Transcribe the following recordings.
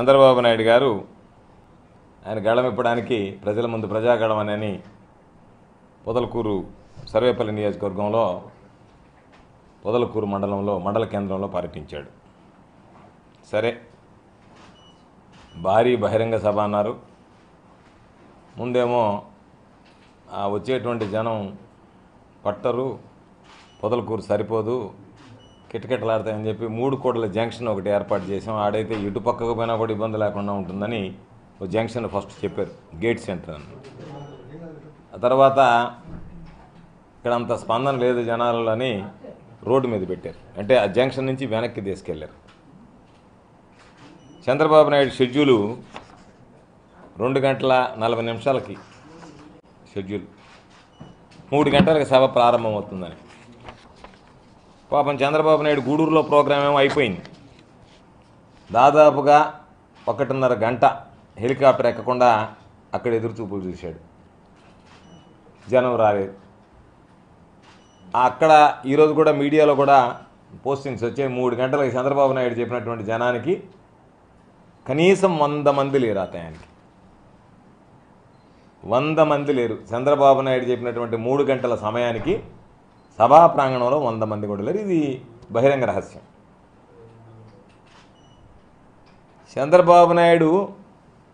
చంద్రబాబు నాయుడు గారు ఆయన గళం ఇప్పడానికి ప్రజల ముందు ప్రజాగళం అని పొదలకూరు సర్వేపల్లి నియోజకవర్గంలో పొదలకూరు మండలంలో మండల కేంద్రంలో పర్యటించాడు. సరే, భారీ బహిరంగ సభ అన్నారు. ముందేమో వచ్చేటువంటి జనం పట్టరు, పొదలకూరు సరిపోదు, కిటకిటలాడతాయని చెప్పి 3 కోట్ల జంక్షన్ ఒకటి ఏర్పాటు చేసాం. ఆడైతే ఇటు పక్కకు పోయినా కూడా ఇబ్బంది లేకుండా ఉంటుందని ఒక జంక్షన్ ఫస్ట్ చెప్పారు, గేట్ సెంటర్ అని. ఆ తర్వాత ఇక్కడ అంత స్పందన లేదు జనాలని రోడ్డు మీద పెట్టారు. అంటే ఆ జంక్షన్ నుంచి వెనక్కి తీసుకెళ్లారు. చంద్రబాబు నాయుడు షెడ్యూలు 2 గంటల 40 నిమిషాలకి షెడ్యూల్, 3 గంటలకు సభ ప్రారంభమవుతుందని. పాపం చంద్రబాబు నాయుడు గూడూరులో ప్రోగ్రాం ఏమో అయిపోయింది. దాదాపుగా 1.5 గంట హెలికాప్టర్ ఎక్కకుండా అక్కడ ఎదురుచూపులు చూశాడు. జనం రాలేదు. అక్కడ ఈరోజు కూడా మీడియాలో కూడా పోస్టింగ్స్ వచ్చాయి. 3 గంటలకు చంద్రబాబు నాయుడు చెప్పినటువంటి జనానికి కనీసం 100 మంది లేరు. అతనికి 100 మంది లేరు. చంద్రబాబు నాయుడు చెప్పినటువంటి 3 గంటల సమయానికి సభా ప్రాంగణంలో 100 మంది కూడా లేరు. ఇది బహిరంగ రహస్యం. చంద్రబాబు నాయుడు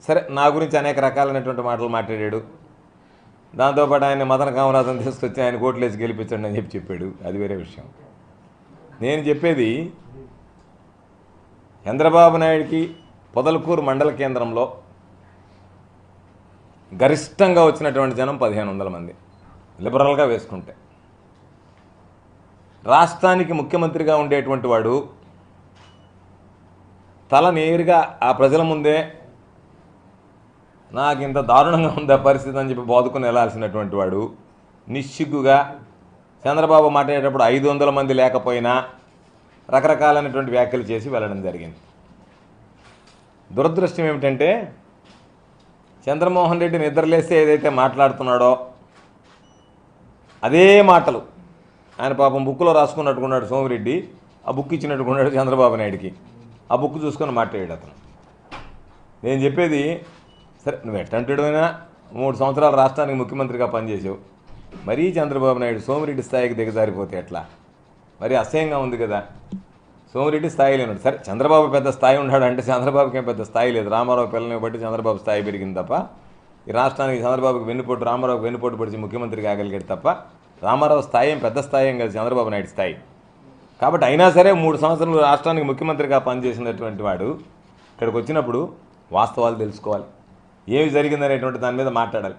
సరే నా గురించి అనేక రకాలైనటువంటి మాటలు మాట్లాడాడు. దాంతోపాటు ఆయన మదన కామరాజును తీసుకొచ్చి ఆయన కోట్లేసి గెలిపించండి అని చెప్పాడు. అది వేరే విషయం. నేను చెప్పేది చంద్రబాబు నాయుడికి పొదలకూరు మండల కేంద్రంలో గరిష్టంగా వచ్చినటువంటి జనం 1500 మంది లిబరల్గా వేసుకుంటే. రాష్ట్రానికి ముఖ్యమంత్రిగా ఉండేటువంటి వాడు తల నేరుగా ఆ ప్రజల ముందే నాకు ఇంత దారుణంగా ఉందా పరిస్థితి అని చెప్పి బాదుకుని వెళ్ళాల్సినటువంటి వాడు నిస్సిగ్గుగా చంద్రబాబు మాట్లాడేటప్పుడు 500 మంది లేకపోయినా రకరకాలైనటువంటి వ్యాఖ్యలు చేసి వెళ్ళడం జరిగింది. దురదృష్టం ఏమిటంటే చంద్రమోహన్ రెడ్డి నిద్రలేస్తే ఏదైతే మాట్లాడుతున్నాడో అదే మాటలు ఆయన పాపం బుక్లో రాసుకున్నట్టుకున్నాడు సోమిరెడ్డి. ఆ బుక్ ఇచ్చినట్టుకున్నాడు చంద్రబాబు నాయుడికి. ఆ బుక్ చూసుకొని మాట్లాడాడు అతను. నేను చెప్పేది సరే, నువ్వు ఎట్టంటాడైనా 3 సంవత్సరాలు రాష్ట్రానికి ముఖ్యమంత్రిగా పనిచేసావు. మరీ చంద్రబాబు నాయుడు సోమిరెడ్డి స్థాయికి దిగజారిపోతే ఎట్లా? మరి అసహ్యంగా ఉంది కదా. సోమిరెడ్డి స్థాయి లేనాడు. సరే, చంద్రబాబు పెద్ద స్థాయి ఉన్నాడు అంటే చంద్రబాబుకి ఏం పెద్ద స్థాయి లేదు. రామారావు పిల్లల్ని బట్టి చంద్రబాబు స్థాయి పెరిగింది తప్ప ఈ రాష్ట్రానికి చంద్రబాబుకి వెన్నుపోటు, రామారావుకి వెన్నుపోటు పడిచి ముఖ్యమంత్రి కాగలిగాడు తప్ప రామారావు స్థాయి ఏం పెద్ద స్థాయి ఏం కాదు, చంద్రబాబు నాయుడు స్థాయి. కాబట్టి అయినా సరే 3 సంవత్సరాలు రాష్ట్రానికి ముఖ్యమంత్రిగా పనిచేసినటువంటి వాడు ఇక్కడికి వచ్చినప్పుడు వాస్తవాలు తెలుసుకోవాలి, ఏమి జరిగిందనేటువంటి దాని మీద మాట్లాడాలి.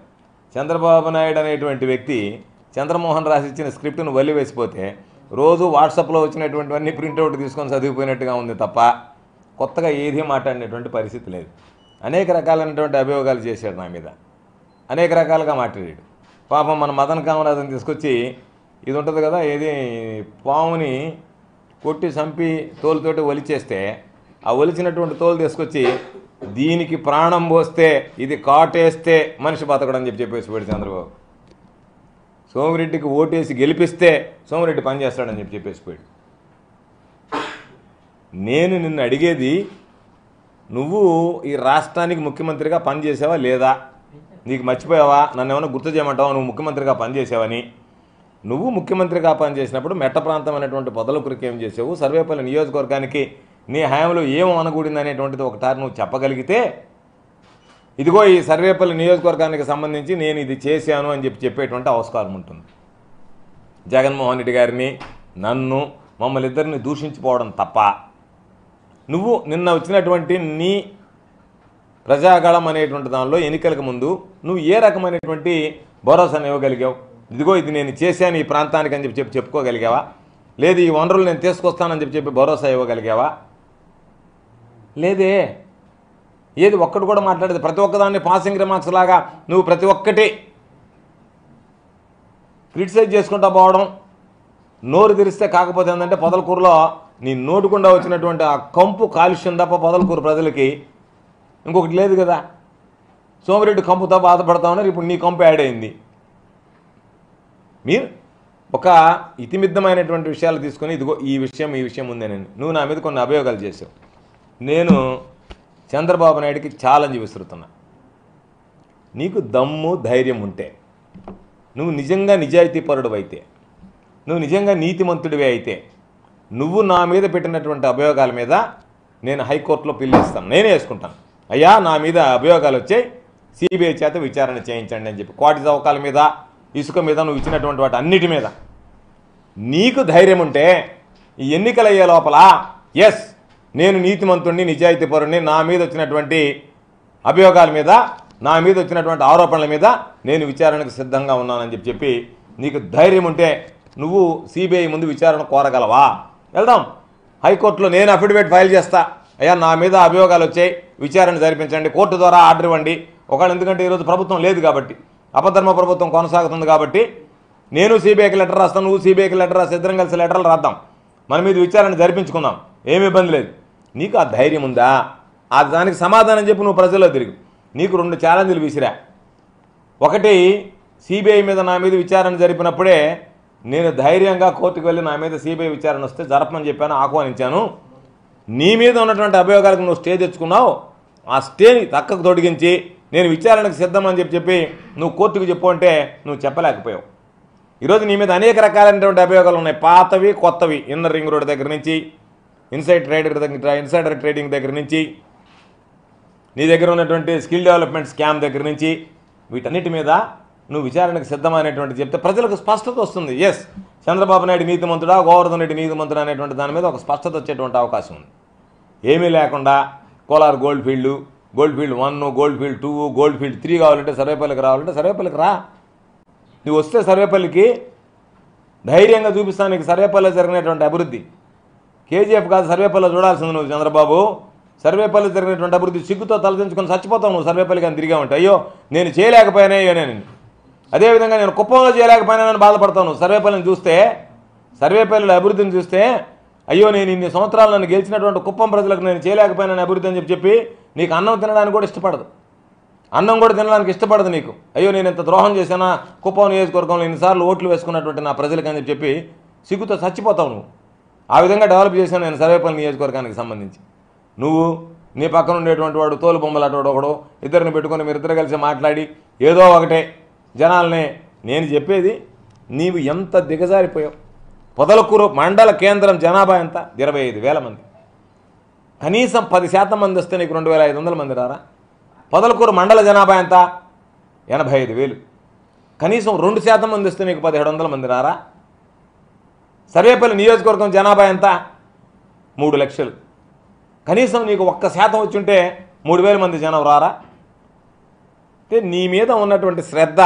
చంద్రబాబు నాయుడు అనేటువంటి వ్యక్తి చంద్రమోహన్ రాసి ఇచ్చిన స్క్రిప్ట్ను వల్లి వేసిపోతే రోజు వాట్సాప్లో వచ్చినటువంటివన్నీ ప్రింట్అవుట్ తీసుకొని చదివిపోయినట్టుగా ఉంది తప్ప కొత్తగా ఏదీ మాట్లాడినటువంటి పరిస్థితి లేదు. అనేక రకాలైనటువంటి అభియోగాలు చేశాడు నా మీద, అనేక రకాలుగా మాట్లాడాడు. పాపం మన మదన కామరాజుని తీసుకొచ్చి ఇది ఉంటుంది కదా, ఏది పాముని కొట్టి చంపి తోలుతోటి ఒలిచేస్తే ఆ ఒలిచినటువంటి తోలు తీసుకొచ్చి దీనికి ప్రాణం పోస్తే ఇది కాటేస్తే మనిషి బతకడం అని చెప్పేసి పోయాడు చంద్రబాబు. సోమిరెడ్డికి ఓటేసి గెలిపిస్తే సోమిరెడ్డి పనిచేస్తాడని చెప్పేసి పోయాడు. నేను నిన్ను అడిగేది, నువ్వు ఈ రాష్ట్రానికి ముఖ్యమంత్రిగా పనిచేసావా లేదా? నీకు మర్చిపోయావా? నన్ను ఏమైనా గుర్తు చేయమంటావా నువ్వు ముఖ్యమంత్రిగా పనిచేసావని? నువ్వు ముఖ్యమంత్రిగా పనిచేసినప్పుడు మెట్ట ప్రాంతం అనేటువంటి పొదలకూరుకి ఏం చేసావు, సర్వేపల్లి నియోజకవర్గానికి నీ హయాంలో ఏం అనకూడింది అనేటువంటిది ఒకసారి నువ్వు చెప్పగలిగితే ఇదిగో ఈ సర్వేపల్లి నియోజకవర్గానికి సంబంధించి నేను ఇది చేశాను అని చెప్పేటువంటి ఆస్కారం ఉంటుంది. జగన్మోహన్ రెడ్డి గారిని, నన్ను, మమ్మల్ని ఇద్దరిని దూషించిపోవడం తప్ప నువ్వు నిన్న వచ్చినటువంటి నీ ప్రజాగళం అనేటువంటి దానిలో ఎన్నికలకు ముందు నువ్వు ఏ రకమైనటువంటి భరోసాను ఇవ్వగలిగావు? ఇదిగో ఇది నేను చేశాను ఈ ప్రాంతానికి అని చెప్పుకోగలిగావా? లేదు ఈ వనరులు నేను తీసుకొస్తానని చెప్పి భరోసా ఇవ్వగలిగావా? లేదే. ఏది ఒక్కడు కూడా మాట్లాడేది, ప్రతి ఒక్కదాన్ని పాసింగ్ రిమార్క్స్ లాగా నువ్వు ప్రతి ఒక్కటి క్రిటిసైజ్ చేసుకుంటా పోవడం. నోరు తెరిస్తే కాకపోతే ఏంటంటే పొదలకూరులో నీ నోటుకుండా వచ్చినటువంటి ఆ కంపు కాలుష్యం తప్ప పొదలకూరు ప్రజలకి ఇంకొకటి లేదు కదా. సోమిరెడ్డి కంపుతో బాధపడతా ఉన్నారు, ఇప్పుడు నీ కంపు యాడ్ అయింది. మీరు ఒక ఇతిమిద్దమైనటువంటి విషయాలు తీసుకొని ఇదిగో ఈ విషయం ఉందేనండి, నువ్వు నా మీద కొన్ని అభియోగాలు చేసావు. నేను చంద్రబాబు నాయుడికి ఛాలెంజ్ విసురుతున్నా. నీకు దమ్ము ధైర్యం ఉంటే, నువ్వు నిజంగా నిజాయితీపరుడు అయితే, నువ్వు నిజంగా నీతిమంతుడివే అయితే, నువ్వు నా మీద పెట్టినటువంటి అభియోగాల మీద నేను హైకోర్టులో పిల్లిస్తాను, నేనే వేసుకుంటాను. అయ్యా నా మీద అభియోగాలు వచ్చాయి, సిబిఐ చేత విచారణ చేయించండి అని చెప్పి, కోటి చౌకాల మీద, ఇసుక మీద, నువ్వు ఇచ్చినటువంటి వాటి అన్నిటి మీద నీకు ధైర్యం ఉంటే ఈ ఎన్నికలు అయ్యే లోపల ఎస్ నేను నీతిమంతుడిని, నిజాయితీపరుడిని, నా మీద వచ్చినటువంటి అభియోగాల మీద, నా మీద వచ్చినటువంటి ఆరోపణల మీద నేను విచారణకు సిద్ధంగా ఉన్నానని చెప్పి నీకు ధైర్యం ఉంటే నువ్వు సిబిఐ ముందు విచారణ కోరగలవా? వెళ్దాం, హైకోర్టులో నేను అఫిడవిట్ ఫైల్ చేస్తా, అయ్యా నా మీద అభియోగాలు వచ్చాయి, విచారణ జరిపించండి, కోర్టు ద్వారా ఆర్డర్ ఇవ్వండి. ఒకవేళ ఎందుకంటే ఈరోజు ప్రభుత్వం లేదు కాబట్టి, అపధర్మ ప్రభుత్వం కొనసాగుతుంది కాబట్టి నేను సిబిఐకి లెటర్ రాస్తాను, నువ్వు సిబిఐకి లెటర్ రాసి ఇద్దరం కలిసి లెటర్లు రాద్దాం, మన మీద విచారణ జరిపించుకుందాం, ఏమి ఇబ్బంది లేదు. నీకు ఆ ధైర్యం ఉందా? ఆ దానికి సమాధానం చెప్పి నువ్వు ప్రజల్లో తిరిగి. నీకు 2 ఛాలెంజ్లు విసిరా. ఒకటి, సిబిఐ మీద నా మీద విచారణ జరిపినప్పుడే నేను ధైర్యంగా కోర్టుకు వెళ్ళి నా మీద సిబిఐ విచారణ వస్తే జరపమని చెప్పాను, ఆహ్వానించాను. నీ మీద ఉన్నటువంటి అభియోగాలకు నువ్వు స్టే తెచ్చుకున్నావు, ఆ స్టేని తక్కకు తొడిగించి నేను విచారణకు సిద్ధమని చెప్పి నువ్వు కోర్టుకు చెప్పు అంటే నువ్వు చెప్పలేకపోయావు. ఈరోజు నీ మీద అనేక రకాలైనటువంటి అభియోగాలు ఉన్నాయి, పాతవి కొత్తవి. ఇన్నర్ రింగ్ రోడ్ దగ్గర నుంచి, ఇన్సైడర్ ట్రేడింగ్ దగ్గర నుంచి, నీ దగ్గర ఉన్నటువంటి స్కిల్ డెవలప్మెంట్ స్కామ్ దగ్గర నుంచి, వీటన్నిటి మీద నువ్వు విచారణకు సిద్ధమైనటువంటి చెప్తే ప్రజలకు స్పష్టత వస్తుంది. ఎస్ చంద్రబాబు నాయుడు నీతిమంతుడా, గోవర్ధన్ రెడ్డి నీతిమంతుడా అనేటువంటి దాని మీద ఒక స్పష్టత వచ్చేటువంటి అవకాశం ఉంది. ఏమీ లేకుండా Kolar gold field 1, gold field 2, gold field 3 కావాలంటే సర్వేపల్లికి రావాలంటే సర్వేపల్లికి రా. నువ్వు వస్తే సర్వేపల్లికి ధైర్యంగా చూపిస్తాను నీకు సర్వేపల్లిలో జరిగినటువంటి అభివృద్ధి. కేజీఎఫ్ కాదు సర్వేపల్లిలో చూడాల్సింది నువ్వు చంద్రబాబు. సర్వేపల్లి జరిగినటువంటి అభివృద్ధి సిగ్గుతో తలదించుకొని చచ్చిపోతావు నువ్వు సర్వేపల్లికి అని తిరిగా ఉంటావు. అయ్యో నేను చేయలేకపోయానే, అయ్యో నేను అదేవిధంగా నేను కుప్పంలో చేయలేకపోయినానని బాధపడతాను. సర్వేపల్లిని చూస్తే, సర్వేపల్లిలో అభివృద్ధిని చూస్తే, అయ్యో నేను ఇన్ని సంవత్సరాలు నన్ను గెలిచినటువంటి కుప్పం ప్రజలకు నేను చేయలేకపోయినాను అభివృద్ధి అని చెప్పి నీకు అన్నం తినడానికి కూడా ఇష్టపడదు, అన్నం కూడా తినడానికి ఇష్టపడదు నీకు. అయ్యో నేను ఇంత ద్రోహం చేశానా కుప్పం నియోజకవర్గంలో ఇన్నిసార్లు ఓట్లు వేసుకున్నటువంటి నా ప్రజలకు అని చెప్పి సిగ్గుతో చచ్చిపోతావు నువ్వు. ఆ విధంగా డెవలప్ చేశాను నేను సర్వేపల్లి నియోజకవర్గానికి సంబంధించి. నువ్వు నీ పక్కన ఉండేటువంటి వాడు తోలు బొమ్మలాటోడు ఒకడు, ఇద్దరిని పెట్టుకొని మీరిద్దరు కలిసి మాట్లాడి ఏదో ఒకటే జనాల్ని. నేను చెప్పేది నీవు ఎంత దిగజారిపోయావు. పొదలకూరు మండల కేంద్రం జనాభా ఎంత? 25,000 మంది. కనీసం 10% మంది వస్తే నీకు 2,500 మంది రారా? పొదలకూరు మండల జనాభా ఎంత? 85,000. కనీసం 2% మంది వస్తే నీకు 1,700 మంది రారా? సర్వేపల్లి నియోజకవర్గం జనాభా ఎంత? 3 లక్షలు. కనీసం నీకు 1% వచ్చుంటే 3,000 మంది జనం రారా? అంటే నీ మీద ఉన్నటువంటి శ్రద్ధ,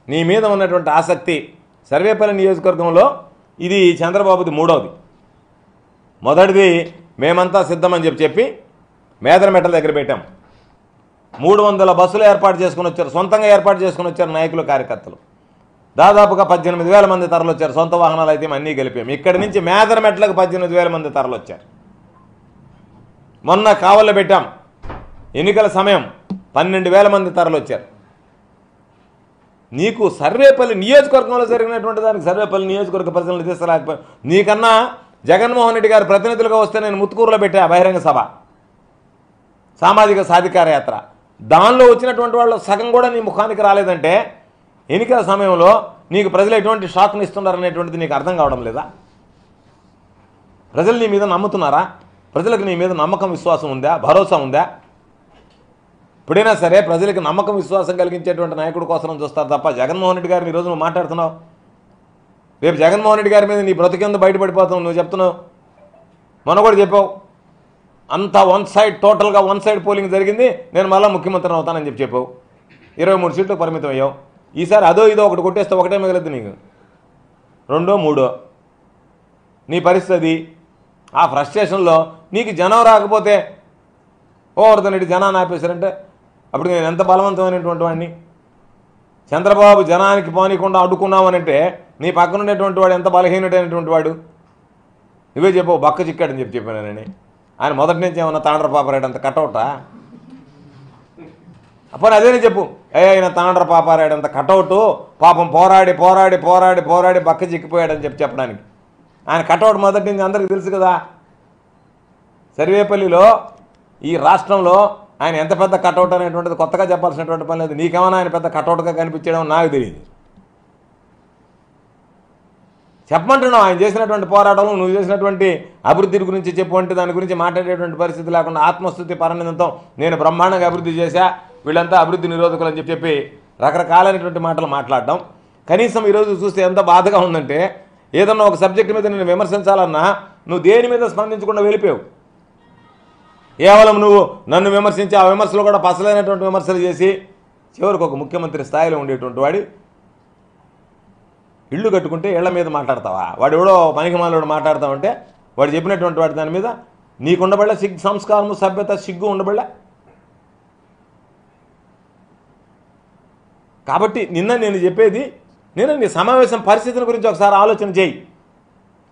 నీ మీద ఉన్నటువంటి ఆసక్తి. సర్వేపల్లి నియోజకవర్గంలో ఇది చంద్రబాబుది 3వది. మొదటిది మేమంతా సిద్ధమని చెప్పి మేదరమెట్టల దగ్గర పెట్టాం. 300 బస్సులు ఏర్పాటు చేసుకుని వచ్చారు, సొంతంగా ఏర్పాటు చేసుకుని వచ్చారు నాయకులు, కార్యకర్తలు. దాదాపుగా 18,000 మంది తరలి వచ్చారు. సొంత వాహనాలు అయితే అన్నీ కలిపాం. ఇక్కడి నుంచి మేదరమెట్లకు 18,000 మంది తరలి వచ్చారు. మొన్న కావల్లో పెట్టాం, ఎన్నికల సమయం 12,000 మంది తరలి వచ్చారు. నీకు సర్వేపల్లి నియోజకవర్గంలో జరిగినటువంటి దానికి సర్వేపల్లి నియోజకవర్గ ప్రజలను తీసుకురాకపోయి, నీకన్నా జగన్మోహన్ రెడ్డి గారు ప్రతినిధులుగా వస్తే నేను ముత్తుకూరులో పెట్టా బహిరంగ సభ, సామాజిక సాధికార యాత్ర. దానిలో వచ్చినటువంటి వాళ్ళు సగం కూడా నీ ముఖానికి రాలేదంటే ఎన్నికల సమయంలో నీకు ప్రజలు ఎటువంటి షాక్ని ఇస్తున్నారనేటువంటిది నీకు అర్థం కావడం లేదా? ప్రజలు నీ మీద నమ్ముతున్నారా? ప్రజలకు నీ మీద నమ్మకం విశ్వాసం ఉందా? భరోసా ఉందా? ఇప్పుడైనా సరే ప్రజలకు నమ్మకం విశ్వాసం కలిగించేటువంటి నాయకుడి కోసం చూస్తారు తప్ప జగన్మోహన్ రెడ్డి గారిని ఈరోజు నువ్వు మాట్లాడుతున్నావు, రేపు జగన్మోహన్ రెడ్డి గారి మీద నీ బ్రతికేందు బయటపడిపోతావు. నువ్వు చెప్తున్నావు, మొన్న కూడా చెప్పావు, అంతా టోటల్గా వన్ సైడ్ పోలింగ్ జరిగింది, నేను మళ్ళీ ముఖ్యమంత్రిని అవుతానని చెప్పావు. 23 సీట్లకు పరిమితం అయ్యావు. ఈసారి అదో ఇదో ఒకటి కొట్టేస్తే ఒకటే మిగలద్దు నీకు, 2, 3 నీ పరిస్థితి. ఆ ఫ్రస్ట్రేషన్లో నీకు జనం రాకపోతే గోవర్ధన్ రెడ్డి జనాన్ని ఆపేశారంటే అప్పుడు నేను ఎంత బలవంతమైనటువంటి వాడిని. చంద్రబాబు జనానికి పోనీకుండా అడ్డుకున్నామనంటే నీ పక్కన ఉండేటువంటి వాడు ఎంత బలహీనుడైనటువంటి వాడు. నువ్వే చెప్పావు, బక్క చిక్కాడని చెప్పానని. ఆయన మొదటి నుంచి ఏమన్నా తాండ్ర పాపారాయుడు అంత కటౌటా? అప్పుడు అదేనే చెప్పు, ఆయన తాండ్ర పాపారాయుడు అంత కటౌటు, పాపం పోరాడి పోరాడి పోరాడి పోరాడి బక్క చిక్కిపోయాడని చెప్పడానికి. ఆయన కటౌట్ మొదటి నుంచి అందరికీ తెలుసు కదా. సర్వేపల్లిలో ఈ రాష్ట్రంలో ఆయన ఎంత పెద్ద కటౌట్ అనేటువంటిది కొత్తగా చెప్పాల్సినటువంటి పని లేదు. నీకేమైనా ఆయన పెద్ద కటౌట్గా కనిపించడం నాకు తెలియదు. చెప్పమంటున్నావు ఆయన చేసినటువంటి పోరాటంలో నువ్వు చేసినటువంటి అభివృద్ధి గురించి చెప్పు దాని గురించి మాట్లాడేటువంటి పరిస్థితి లేకుండా ఆత్మస్తుతి పరనిదంతో నేను బ్రహ్మాండంగా అభివృద్ధి చేశా, వీళ్ళంతా అభివృద్ధి నిరోధకులు అని చెప్పి రకరకాలైనటువంటి మాటలు మాట్లాడడం. కనీసం ఈరోజు చూస్తే ఎంత బాధగా ఉందంటే ఏదన్నా ఒక సబ్జెక్టు మీద నేను విమర్శించాలన్నా నువ్వు దేని మీద స్పందించకుండా వెళ్ళిపోయావు. కేవలం నువ్వు నన్ను విమర్శించి ఆ విమర్శలు కూడా పసలైనటువంటి విమర్శలు చేసి చివరికి ఒక ముఖ్యమంత్రి స్థాయిలో ఉండేటువంటి వాడి ఇళ్ళు కట్టుకుంటే ఇళ్ల మీద మాట్లాడతావా? వాడు ఎవడో పనికిమాలోడు మాట్లాడతావంటే వాడు చెప్పినటువంటి వాడి దాని మీద నీకు ఉండబడలే సంస్కారము సభ్యత సిగ్గు ఉండబడలే. కాబట్టి నేను చెప్పేది నీ సమావేశం పరిస్థితుల గురించి ఒకసారి ఆలోచన చేయి.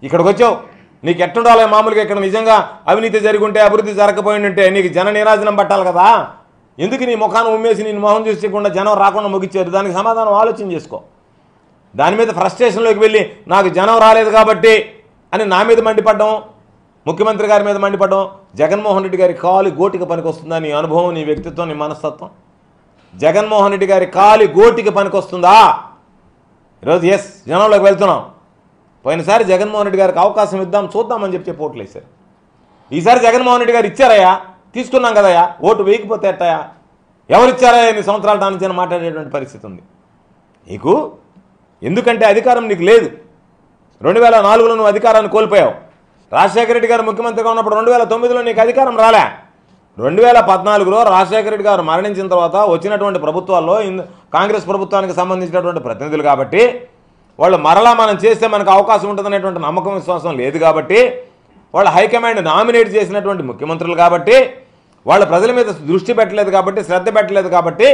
ఇక్కడికి వచ్చావు, నీకు ఎట్టుండాలి మామూలుగా ఇక్కడ నిజంగా అవినీతి జరిగి ఉంటే అభివృద్ధి జరగకపోయిందంటే నీకు జన నీరాజనం పట్టాలి కదా. ఎందుకు నీ ముఖాన్ని ఉమ్మేసి నేను మొహం చూసకుండా జనం రాకుండా ముగిచ్చారు? దానికి సమాధానం ఆలోచన చేసుకో. దాని మీద ఫ్రస్ట్రేషన్లోకి వెళ్ళి నాకు జనం రాలేదు కాబట్టి అని నా మీద మండిపడ్డం, ముఖ్యమంత్రి గారి మీద మండిపడ్డం, జగన్మోహన్ రెడ్డి గారి కాలి గోటికి పనికొస్తుందా నీ అనుభవం, నీ వ్యక్తిత్వం, నీ మనస్తత్వం? జగన్మోహన్ రెడ్డి గారి కాలి గోటికి పనికొస్తుందా? ఈరోజు జనంలోకి వెళ్తున్నాం. పోయినసారి జగన్మోహన్ రెడ్డి గారికి అవకాశం ఇద్దాం చూద్దామని చెప్పి ఓట్లు వేశారు. ఈసారి జగన్మోహన్ రెడ్డి గారు ఇచ్చారయ్యా, తీసుకున్నాం కదయ్యా, ఓటు వేయకపోతే ఎట్టయా? ఎవరిచ్చారయ్యా ఎన్ని సంవత్సరాల దాని మాట్లాడేటువంటి పరిస్థితి ఉంది నీకు. ఎందుకంటే అధికారం నీకు లేదు. 2004లో నువ్వు అధికారాన్ని కోల్పోయావు. రాజశేఖర రెడ్డి గారు ముఖ్యమంత్రిగా ఉన్నప్పుడు 2009లో నీకు అధికారం రాలే. 2014లో రాజశేఖర రెడ్డి గారు మరణించిన తర్వాత వచ్చినటువంటి ప్రభుత్వాల్లో కాంగ్రెస్ ప్రభుత్వానికి సంబంధించినటువంటి ప్రతినిధులు కాబట్టి వాళ్ళు మరలా మనం చేస్తే మనకు అవకాశం ఉంటుందనేటువంటి నమ్మకం విశ్వాసం లేదు కాబట్టి వాళ్ళు హైకమాండ్ నామినేట్ చేసినటువంటి ముఖ్యమంత్రులు కాబట్టి వాళ్ళు ప్రజల మీద దృష్టి పెట్టలేదు కాబట్టి శ్రద్ధ పెట్టలేదు కాబట్టి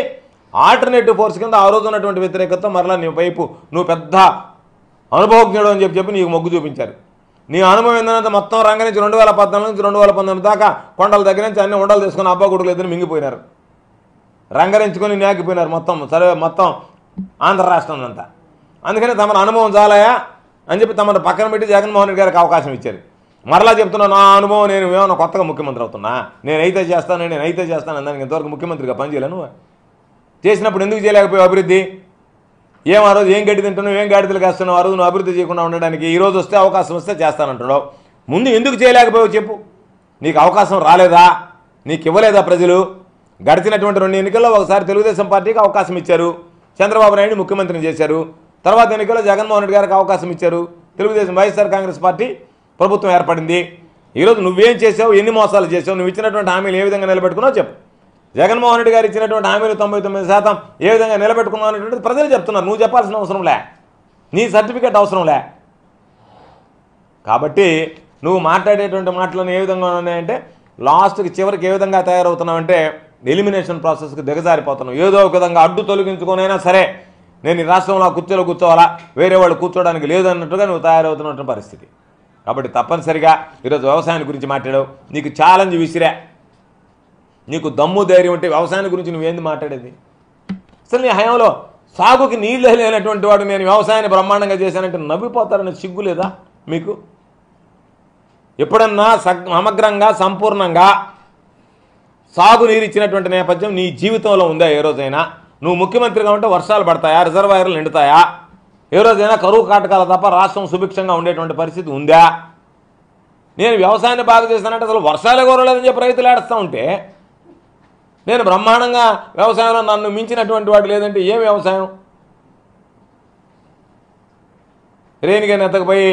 ఆల్టర్నేటివ్ ఫోర్స్ కింద ఆ రోజు ఉన్నటువంటి వ్యతిరేకత మరలా నీ వైపు నువ్వు పెద్ద అనుభవజ్ఞుడు అని చెప్పి నీకు మొగ్గు చూపించారు. నీ అనుభవం ఏంటంటే మొత్తం రంగ నుంచి 2014 నుంచి 2019 దాకా కొండల దగ్గర నుంచి అన్ని ఉండలు తీసుకుని అబ్బా గుడులు ఎదురు మింగిపోయినారు, రంగరించుకొని నాకిపోయినారు మొత్తం ఆంధ్ర రాష్ట్రం అంతా. అందుకని తమ అనుభవం చాలాయా అని చెప్పి తమను పక్కన పెట్టి జగన్మోహన్ రెడ్డి గారికి అవకాశం ఇచ్చారు. మరలా చెప్తున్నా నా అనుభవం, నేను ఏమన్నా కొత్తగా ముఖ్యమంత్రి అవుతున్నా, నేనైతే చేస్తాను దానికి ఇంతవరకు ముఖ్యమంత్రిగా పనిచేయలేను. చేసినప్పుడు ఎందుకు చేయలేకపోయావు అభివృద్ధి? ఆ రోజు ఏం గడ్డి తింటున్నావు, ఏం గాడిదలు కాస్తున్నావు? ఆ రోజు నువ్వు అభివృద్ధి చేయకుండా ఉండడానికి ఈ రోజు వస్తే అవకాశం వస్తే చేస్తానంటున్నావు. ముందు ఎందుకు చేయలేకపోయావు చెప్పు. నీకు అవకాశం రాలేదా? నీకు ఇవ్వలేదా ప్రజలు? గడిచినటువంటి 2 ఎన్నికల్లో ఒకసారి తెలుగుదేశం పార్టీకి అవకాశం ఇచ్చారు, చంద్రబాబు నాయుడు ముఖ్యమంత్రిని చేశారు. తర్వాత ఎన్నికల్లో జగన్మోహన్ రెడ్డి గారికి అవకాశం ఇచ్చారు, తెలుగుదేశం వైఎస్ఆర్ కాంగ్రెస్ పార్టీ ప్రభుత్వం ఏర్పడింది. ఈరోజు నువ్వేం చేసావు, ఎన్ని మోసాలు చేసావు, నువ్వు ఇచ్చినటువంటి హామీలు ఏ విధంగా నిలబెట్టుకున్నావు చెప్పు. జగన్మోహన్ రెడ్డి గారు ఇచ్చినటువంటి హామీలు 99% ఏ విధంగా నిలబెట్టుకున్నావు అనేటువంటిది ప్రజలు చెప్తున్నారు. నువ్వు చెప్పాల్సిన అవసరం లే, నీ సర్టిఫికేట్ అవసరం లే. కాబట్టి నువ్వు మాట్లాడేటువంటి మాటలను ఏ విధంగా ఉన్నాయంటే లాస్ట్కి చివరికి ఏ విధంగా తయారవుతున్నావంటే ఎలిమినేషన్ ప్రాసెస్కి దిగజారిపోతున్నావు. ఏదో ఒక విధంగా అడ్డు తొలగించుకొనైనా సరే నేను ఈ రాష్ట్రంలో కుర్చీలో కూర్చోవాలా, వేరే వాళ్ళు కూర్చోవడానికి లేదు అన్నట్టుగా నువ్వు తయారవుతున్నటువంటి పరిస్థితి. కాబట్టి తప్పనిసరిగా ఈరోజు వ్యవసాయాన్ని గురించి మాట్లాడావు, నీకు ఛాలెంజ్ విసిరా. నీకు దమ్ము ధైర్యం ఉంటే వ్యవసాయం గురించి నువ్వేంది మాట్లాడేది? అసలు నీ హయాంలో సాగుకి నీళ్ళు లేనటువంటి వాడు నేను వ్యవసాయాన్ని బ్రహ్మాండంగా చేశానంటే నవ్విపోతారని సిగ్గు లేదా మీకు? ఎప్పుడన్నా సమగ్రంగా సంపూర్ణంగా సాగునీరు ఇచ్చినటువంటి నేపథ్యం నీ జీవితంలో ఉందా ఏ రోజైనా? నువ్వు ముఖ్యమంత్రిగా ఉంటే వర్షాలు పడతాయా, రిజర్వాయర్లు నిండుతాయా? ఏ రోజైనా కరువు కాటకాల తప్ప రాష్ట్రం సుభిక్షంగా ఉండేటువంటి పరిస్థితి ఉందా? నేను వ్యవసాయాన్ని బాగా చేస్తానంటే అసలు వర్షాలే కోరలేదని చెప్పి రైతులు ఏడుస్తూ ఉంటే నేను బ్రహ్మాండంగా వ్యవసాయంలో నన్ను మించినటువంటి వాడు లేదంటే ఏం వ్యవసాయం? రేణిగా నెత్తకపోయి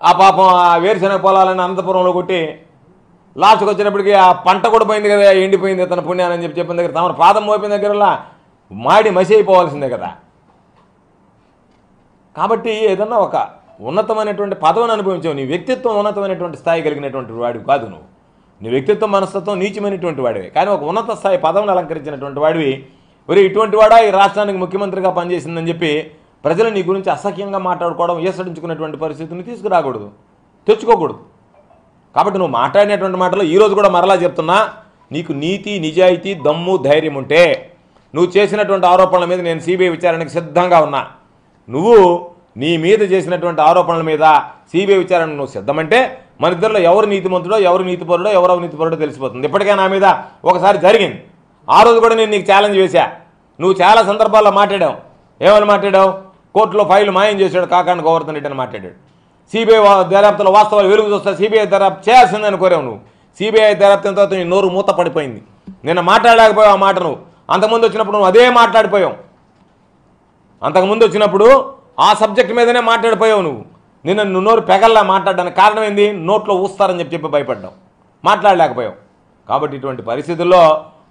ఆ పాపం ఆ వేరుశనగ పొలాలని అనంతపురంలో కొట్టి లాస్ట్కి వచ్చినప్పటికీ ఆ పంట కూడా పోయింది కదా, ఎండిపోయింది తన పుణ్యాన్ని అని చెప్పిన దగ్గర తమ పాదం మోపిన దగ్గరలా మాడి మసి అయిపోవాల్సిందే కదా. కాబట్టి ఏదన్నా ఒక ఉన్నతమైనటువంటి పదవిని అనుభవించావు. నీ వ్యక్తిత్వం ఉన్నతమైనటువంటి స్థాయి కలిగినటువంటి వాడివి కాదు నువ్వు. నీ వ్యక్తిత్వం మనస్తత్వం నీచమైనటువంటి వాడివి, కానీ ఒక ఉన్నత స్థాయి పదవిని అలంకరించినటువంటి వాడివి. మరి ఇటువంటి వాడా ఈ రాష్ట్రానికి ముఖ్యమంత్రిగా పనిచేసిందని చెప్పి ప్రజలు నీ గురించి అసహ్యంగా మాట్లాడుకోవడం, ఏసడించుకునేటువంటి పరిస్థితిని తీసుకురాకూడదు, తెచ్చుకోకూడదు. కాబట్టి నువ్వు మాట్లాడినటువంటి మాటలు ఈరోజు కూడా మరలా చెప్తున్నా, నీకు నీతి నిజాయితీ దమ్ము ధైర్యం ఉంటే నువ్వు చేసినటువంటి ఆరోపణల మీద నేను సిబిఐ విచారణకు సిద్ధంగా ఉన్నా. నువ్వు నీ మీద చేసినటువంటి ఆరోపణల మీద సిబిఐ విచారణకు నువ్వు సిద్ధమంటే మన ఇద్దరిలో ఎవరు నీతిమంతుడో ఎవరు నీతిపరుడో ఎవరు అవినీతిపరుడో తెలిసిపోతుంది. ఇప్పటికే నా మీద ఒకసారి జరిగింది. ఆ రోజు కూడా నేను నీకు ఛాలెంజ్ వేశా. నువ్వు చాలా సందర్భాల్లో మాట్లాడావు. ఏమని మాట్లాడావు? కోర్టులో ఫైల్ మాయం చేశాడు కాకాండ గోవర్ధన్ రెడ్డి అని మాట్లాడాడు. సిబిఐ దర్యాప్తులో వాస్తవాలు వెలుగు చూస్తా సిబిఐ దర్యాప్తు చేయాల్సిందని కోరావు నువ్వు. సిబిఐ దర్యాప్తు తర్వాత నీ నోరు మూత పడిపోయింది. నిన్న మాట్లాడలేకపోయావు ఆ మాట. నువ్వు అంతకుముందు వచ్చినప్పుడు నువ్వు అదే మాట్లాడిపోయావు. అంతకుముందు వచ్చినప్పుడు ఆ సబ్జెక్ట్ మీదనే మాట్లాడిపోయావు నువ్వు. నువ్వు నోరు పెగల్లా మాట్లాడడానికి కారణం ఏంది? నోట్లో ఊస్తారని చెప్పి భయపడ్డావు, మాట్లాడలేకపోయావు. కాబట్టి ఇటువంటి పరిస్థితుల్లో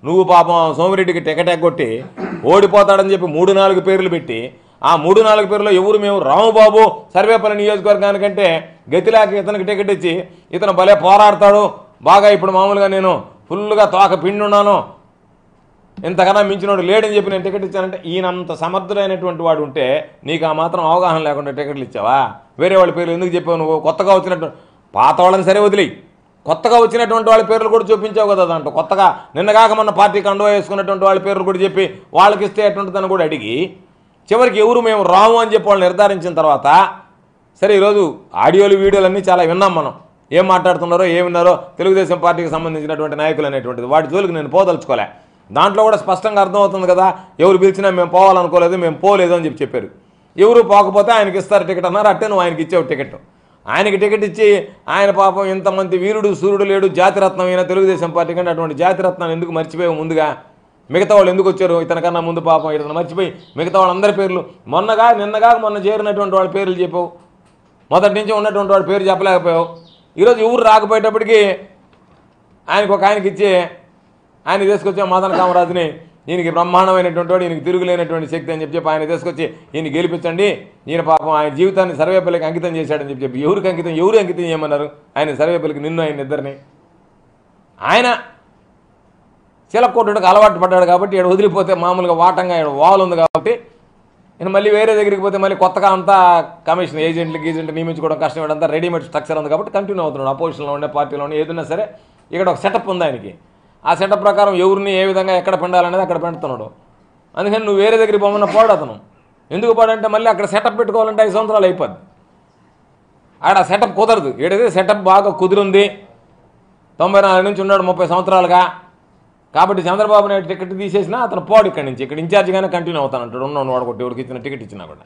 నువ్వు పాపం సోమిరెడ్డికి టికెట్ ఎగ్గొట్టి ఓడిపోతాడని చెప్పి 3-4 పేర్లు పెట్టి ఆ 3-4 పేర్లో ఎవరు మేము రాముబాబు సర్వేపల్లి నియోజకవర్గానికంటే గతిలేక ఇతనికి టికెట్ ఇచ్చి ఇతను భలే పోరాడతాడు బాగా, ఇప్పుడు మామూలుగా నేను ఫుల్గా తోక పిండి ఉన్నాను, ఇంతకన్నా మించినోడు లేడని చెప్పి నేను టికెట్ ఇచ్చానంటే ఈయనంత సమర్థుడైనటువంటి వాడు ఉంటే నీకు ఆ మాత్రం అవగాహన లేకుండా టికెట్లు ఇచ్చావా? వేరే వాళ్ళ పేర్లు ఎందుకు చెప్పావు నువ్వు? కొత్తగా వచ్చినటువంటి పాత వాళ్ళని సరే వదిలి కొత్తగా వచ్చినటువంటి వాళ్ళ పేర్లు కూడా చూపించావు కదా దాంట్లో. కొత్తగా నిన్నగాక మన పార్టీకి అండవ వేసుకున్నటువంటి వాళ్ళ పేర్లు కూడా చెప్పి వాళ్ళకి ఇస్తే ఎటువంటిదని కూడా అడిగి చివరికి ఎవరు మేము రాము అని చెప్పి వాళ్ళు నిర్ధారించిన తర్వాత సరే ఈరోజు ఆడియోలు వీడియోలు అన్నీ చాలా విన్నాం మనం. ఏం మాట్లాడుతున్నారో ఏం విన్నారో తెలుగుదేశం పార్టీకి సంబంధించినటువంటి నాయకులు అనేటువంటిది వాటి జోలికి నేను పోదలుచుకోలే. దాంట్లో కూడా స్పష్టంగా అర్థమవుతుంది కదా, ఎవరు పిలిచినా మేము పోవాలనుకోలేదు, మేము పోలేదు అని చెప్పారు. ఎవరు పోకపోతే ఆయనకి ఇస్తారు టికెట్ అన్నారు. అట్టే నువ్వు ఆయనకి ఇచ్చావు టికెట్. ఆయనకి టికెట్ ఇచ్చి ఆయన పాపం ఇంతమంది వీరుడు సూర్యుడు లేడు జాతిరత్నం అయినా తెలుగుదేశం పార్టీ కంటే అటువంటి జాతిరత్నాన్ని ఎందుకు మర్చిపోయావు? ముందుగా మిగతా వాళ్ళు ఎందుకు వచ్చారు ఇతనికన్నా ముందు? పాపం ఇతను మర్చిపోయి మిగతా వాళ్ళందరి పేర్లు మొన్న చేరినటువంటి వాళ్ళ పేర్లు చెప్పావు. మొదటి నుంచి ఉన్నటువంటి వాళ్ళ పేరు చెప్పలేకపోయావు. ఈరోజు ఎవరు రాకపోయేటప్పటికీ ఆయనకి ఇచ్చి ఆయన తీసుకొచ్చే మదన కామరాజుని ఈయనకి బ్రహ్మాండమైనటువంటి వాడు, ఈయనకి తిరుగులేనటువంటి శక్తి అని చెప్పి ఆయన తీసుకొచ్చి ఈయన గెలిపించండి, ఈయన పాపం ఆయన జీవితాన్ని సర్వేపల్లికి అంకితం చేశాడని చెప్పి ఎవరు అంకితం చేయమన్నారు? ఆయన సర్వేపల్లికి ఆయన ఇద్దరిని ఆయన చిలకొట్టుడికి అలవాటు పడ్డాడు కాబట్టి ఇక్కడ వదిలిపోతే మామూలుగా వాటంగా ఇక్కడ వాల్ ఉంది కాబట్టి నేను మళ్ళీ వేరే దగ్గరికి పోతే మళ్ళీ కొత్తగా అంతా కమిషన్ ఏజెంట్లు నియమించుకోవడం కష్టం, అంతా రెడీమేడ్ స్ట్రక్చర్ ఉంది కాబట్టి కంటిన్యూ అవుతున్నాడు. అపోజిషన్లో ఉండే పార్టీలో ఉండే ఏదైనా సరే ఇక్కడ ఒక సెటప్ ఉంది ఆయనకి. ఆ సెటప్ ప్రకారం ఎవరిని ఏ విధంగా ఎక్కడ పెండాలనేది అక్కడ పెడుతున్నాడు. అందుకని నువ్వు వేరే దగ్గరికి పోమన్నా పోడు అతను. ఎందుకు పోడంటే మళ్ళీ అక్కడ సెటప్ పెట్టుకోవాలంటే 5 సంవత్సరాలు అయిపోద్ది. ఆడ సెటప్ కుదరదు. ఏడైతే సెటప్ బాగా కుదిరింది 94 నుంచి ఉన్నాడు 30 సంవత్సరాలుగా కాబట్టి చంద్రబాబు నాయుడు టికెట్ తీసేసినా అతను పోడు ఇక్కడి నుంచి. ఇక్కడ ఇన్ఛార్జిగానే కంటిన్యూ అవుతానంటాడు. వాడు కొట్టి ఎవరికి ఇచ్చిన టికెట్ ఇచ్చినా కూడా.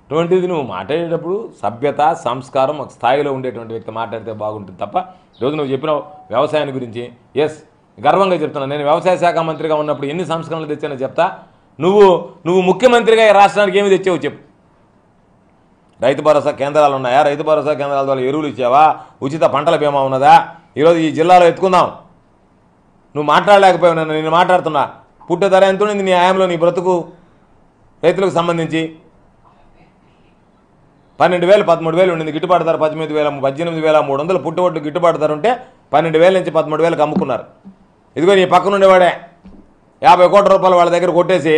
అటువంటిది నువ్వు మాట్లాడేటప్పుడు సభ్యత సంస్కారం ఒక స్థాయిలో ఉండేటువంటి వ్యక్తి మాట్లాడితే బాగుంటుంది తప్ప ఈరోజు నువ్వు చెప్పిన వ్యవసాయాన్ని గురించి గర్వంగా చెప్తున్నా. నేను వ్యవసాయ శాఖ మంత్రిగా ఉన్నప్పుడు ఎన్ని సంస్కరణలు తెచ్చానో చెప్తా. నువ్వు ముఖ్యమంత్రిగా ఈ రాష్ట్రానికి ఏమి తెచ్చావు చెప్పు. రైతు భరోసా కేంద్రాలు ఉన్నాయా? రైతు భరోసా కేంద్రాల ద్వారా ఎరువులు ఇచ్చావా? ఉచిత పంటల బీమా ఉన్నదా? ఈరోజు ఈ జిల్లాలో ఎత్తుకుందాం. నువ్వు మాట్లాడలేకపోయావు. నేను మాట్లాడుతున్నా. పుట్టే ధర ఎంత ఉంది నీ హయాంలో నీ బ్రతుకు రైతులకు సంబంధించి? 12,000 13,000 ఉండింది గిట్టుబాటు ధర. 18,300 పుట్టుబట్టు గిట్టుబాటు ధర ఉంటే 12,000 నుంచి 13,000కి అమ్ముకున్నారు. ఇదిగో నీ పక్కన ఉండేవాడే 50 కోట్ల రూపాయలు వాళ్ళ దగ్గర కొట్టేసి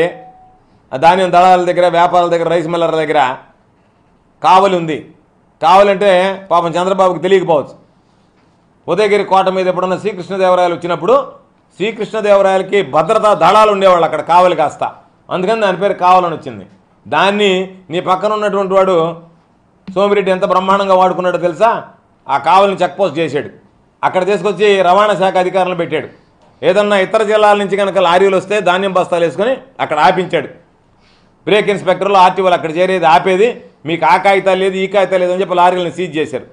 ధాన్యం దళాల దగ్గర వ్యాపారాల దగ్గర రైస్ మిల్లర్ల దగ్గర కావలి ఉంది. కావాలంటే పాపం చంద్రబాబుకి తెలియకపోవచ్చు. ఉదయగిరి కోట మీద ఎప్పుడన్నా శ్రీకృష్ణదేవరాయలు వచ్చినప్పుడు శ్రీకృష్ణదేవరాయలకి భద్రతా దళాలు ఉండేవాళ్ళు అక్కడ కావలి కాస్త, అందుకని దాని పేరు కావాలని వచ్చింది. దాన్ని నీ పక్కన ఉన్నటువంటి వాడు సోమిరెడ్డి ఎంత బ్రహ్మాండంగా వాడుకున్నాడో తెలుసా? ఆ కావలిని చెక్ పోస్ట్ చేశాడు. అక్కడ తీసుకొచ్చి రవాణా శాఖ అధికారులను పెట్టాడు. ఏదన్నా ఇతర జిల్లాల నుంచి కనుక లారీలు వస్తే ధాన్యం బస్తాలు వేసుకొని అక్కడ ఆపించాడు. బ్రేక్ ఇన్స్పెక్టర్లు ఆర్టీఓలు అక్కడ చేరేది ఆపేది, మీకు ఆ కాగితాలు లేదు ఈ కాగితాలు లేదు అని చెప్పి లారీలను సీజ్ చేశారు.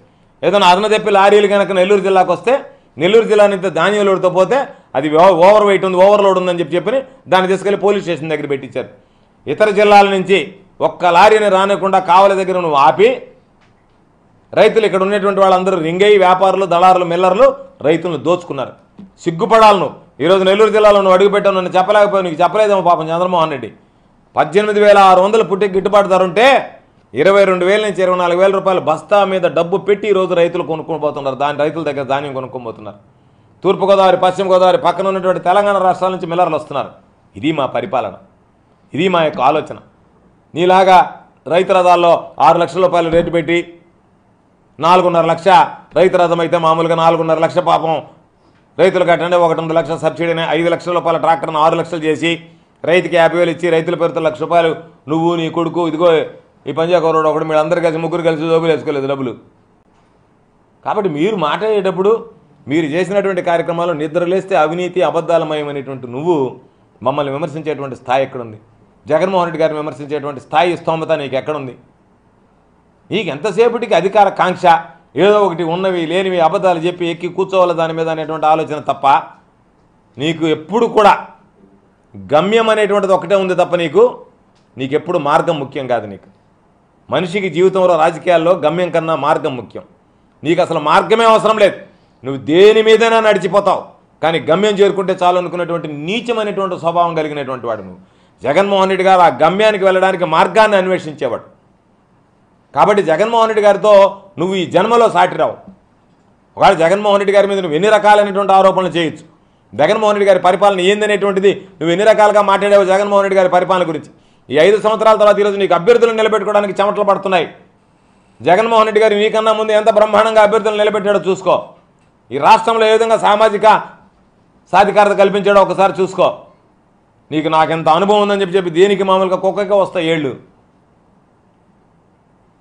ఏదైనా అదన తెప్పి లారీలు కనుక నెల్లూరు జిల్లాకు వస్తే నెల్లూరు జిల్లా నుంచి ధాన్యం లోడ్తో పోతే అది ఓవర్ వెయిట్ ఉంది ఓవర్లోడ్ ఉందని చెప్పి దాన్ని తీసుకెళ్లి పోలీస్ స్టేషన్ దగ్గర పెట్టించారు. ఇతర జిల్లాల నుంచి ఒక్క లారీని రానికుండా కావలి దగ్గర నువ్వు ఆపి రైతులు ఇక్కడ ఉన్నటువంటి వాళ్ళందరూ రింగయ్యి వ్యాపారులు దళారులు మిల్లర్లు రైతులను దోచుకున్నారు. సిగ్గుపడాలి నువ్వు. ఈరోజు నెల్లూరు జిల్లాలో నువ్వు అడుగుపెట్టావు, నన్ను చెప్పలేకపోయావు. నీకు చెప్పలేదేమో పాపం చంద్రమోహన్ రెడ్డి. 18,600 పుట్టికి గిట్టుబాటు ధర ఉంటే 22,000 నుంచి 24,000 రూపాయలు బస్తా మీద డబ్బు పెట్టి ఈరోజు రైతులు కొనుక్కొని పోతున్నారు. రైతుల దగ్గర ధాన్యం కొనుక్కొని పోతున్నారు. తూర్పుగోదావరి పశ్చిమ గోదావరి పక్కన ఉన్నటువంటి తెలంగాణ రాష్ట్రాల నుంచి మిల్లర్లు వస్తున్నారు. ఇది మా పరిపాలన, ఇది మా యొక్క ఆలోచన. నీలాగా రైతు రథాల్లో 6 లక్షల రూపాయలు రేటు పెట్టి 4.5 లక్ష రైతు రథం అయితే మామూలుగా 4.5 లక్ష పాపం రైతులు కట్టండి. 1.5 లక్షల సబ్సిడీని 5 లక్షల రూపాయల ట్రాక్టర్ని 6 లక్షలు చేసి రైతుకి 50,000 ఇచ్చి రైతుల పేరుతో 1 లక్ష రూపాయలు నువ్వు నీ కొడుకు ఇదిగో ఈ పంజాగౌరవుడు ఒకటి మీరు అందరు కలిసి ముగ్గురు కలిసి జోబులు వేసుకోలేదు డబ్బులు. కాబట్టి మీరు మాట్లాడేటప్పుడు మీరు చేసినటువంటి కార్యక్రమాలు నిద్రలేస్తే అవినీతి అబద్ధాలమయమైనటువంటి నువ్వు మమ్మల్ని విమర్శించేటువంటి స్థాయి ఎక్కడుంది? జగన్మోహన్ రెడ్డి గారిని విమర్శించేటువంటి స్థాయి స్తోమత నీకు ఎక్కడుంది? నీకు ఎంతసేపటికి అధికార కాంక్ష, ఏదో ఒకటి ఉన్నవి లేనివి అబద్ధాలు చెప్పి ఎక్కి కూర్చోవాలి దాని మీద అనేటువంటి ఆలోచన తప్ప నీకు ఎప్పుడు కూడా గమ్యం అనేటువంటిది ఒకటే ఉంది తప్ప నీకు ఎప్పుడు మార్గం ముఖ్యం కాదు. నీకు మనిషికి జీవితంలో రాజకీయాల్లో గమ్యం కన్నా మార్గం ముఖ్యం. నీకు అసలు మార్గమే అవసరం లేదు, నువ్వు దేని మీదైనా నడిచిపోతావు, కానీ గమ్యం చేరుకుంటే చాలు అనుకున్నటువంటి నీచమైనటువంటి స్వభావం కలిగినటువంటి వాడు నువ్వు. జగన్మోహన్ రెడ్డి గారు ఆ గమ్యానికి వెళ్ళడానికి మార్గాన్ని అన్వేషించేవాడు. కాబట్టి జగన్మోహన్ రెడ్డి గారితో నువ్వు ఈ జన్మలో సాటిరావు. ఒకవేళ జగన్మోహన్ రెడ్డి గారి మీద నువ్వు ఎన్ని రకాలైనటువంటి ఆరోపణలు చేయొచ్చు, జగన్మోహన్ రెడ్డి గారి పరిపాలన ఏందనేటువంటిది నువ్వు ఎన్ని రకాలుగా మాట్లాడావు జగన్మోహన్ రెడ్డి గారి పరిపాలన గురించి. ఈ 5 సంవత్సరాల తర్వాత ఈరోజు నీకు అభ్యర్థులను నిలబెట్టుకోవడానికి చెమటలు పడుతున్నాయి. జగన్మోహన్ రెడ్డి గారు నీకన్నా ముందు ఎంత బ్రహ్మాండంగా అభ్యర్థులను నిలబెట్టాడో చూసుకో. ఈ రాష్ట్రంలో ఏ విధంగా సామాజిక సాధికారత కల్పించాడో ఒకసారి చూసుకో. నాకెంత అనుభవం ఉందని చెప్పి దేనికి మామూలుగా కుక్కగా వస్తాయి ఏళ్ళు.